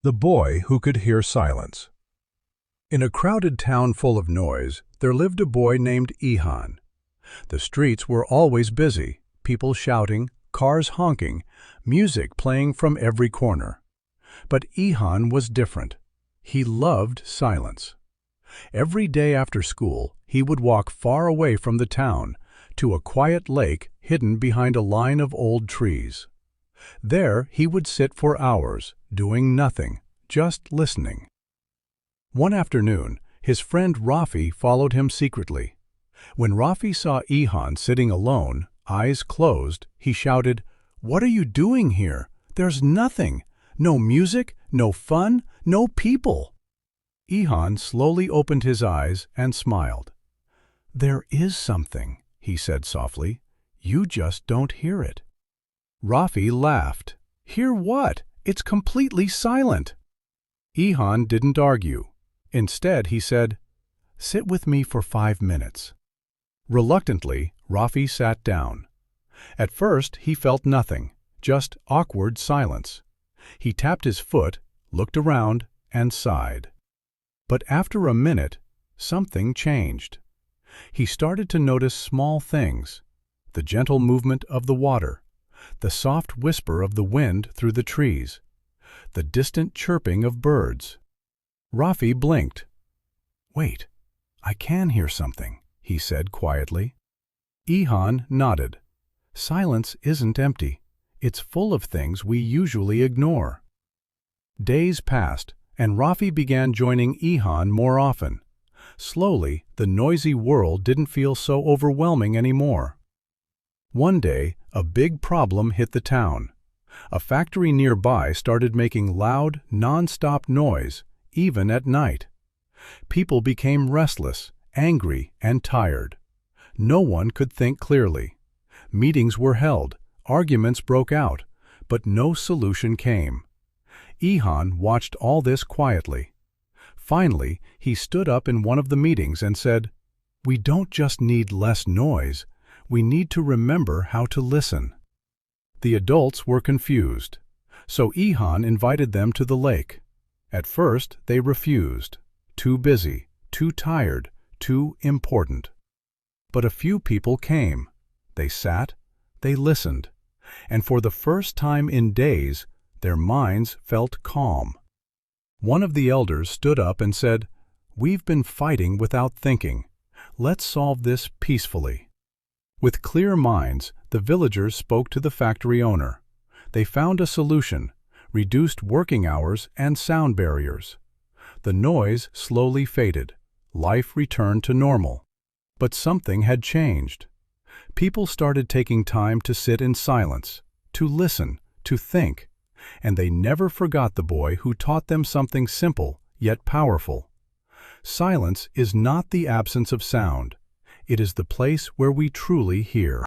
The boy who could hear silence. In a crowded town full of noise, there lived a boy named Ihan. The streets were always busy, people shouting, cars honking, music playing from every corner. But Ihan was different. He loved silence. Every day after school, he would walk far away from the town, to a quiet lake hidden behind a line of old trees. There he would sit for hours, doing nothing, just listening. One afternoon, his friend Rafi followed him secretly. When Rafi saw Ihan sitting alone, eyes closed, he shouted, "What are you doing here? There's nothing. No music, no fun, no people." Ihan slowly opened his eyes and smiled. "There is something," he said softly. "You just don't hear it." Rafi laughed. "Hear what? It's completely silent." Ihan didn't argue. Instead, he said, "Sit with me for 5 minutes." Reluctantly, Rafi sat down. At first, he felt nothing, just awkward silence. He tapped his foot, looked around, and sighed. But after a minute, something changed. He started to notice small things: the gentle movement of the water, the soft whisper of the wind through the trees, the distant chirping of birds. Rafi blinked. "Wait, I can hear something," he said quietly. Ihan nodded. "Silence isn't empty. It's full of things we usually ignore." Days passed, and Rafi began joining Ihan more often. Slowly, the noisy world didn't feel so overwhelming anymore. One day, a big problem hit the town. A factory nearby started making loud, non-stop noise, even at night. People became restless, angry, and tired. No one could think clearly. Meetings were held, arguments broke out, but no solution came. Ihan watched all this quietly. Finally, he stood up in one of the meetings and said, "We don't just need less noise, we need to remember how to listen." The adults were confused, so Ihan invited them to the lake. At first, they refused. Too busy, too tired, too important. But a few people came. They sat, they listened, and for the first time in days, their minds felt calm. One of the elders stood up and said, "We've been fighting without thinking. Let's solve this peacefully." With clear minds, the villagers spoke to the factory owner. They found a solution: reduced working hours and sound barriers. The noise slowly faded. Life returned to normal. But something had changed. People started taking time to sit in silence, to listen, to think, and they never forgot the boy who taught them something simple yet powerful. Silence is not the absence of sound. It is the place where we truly hear.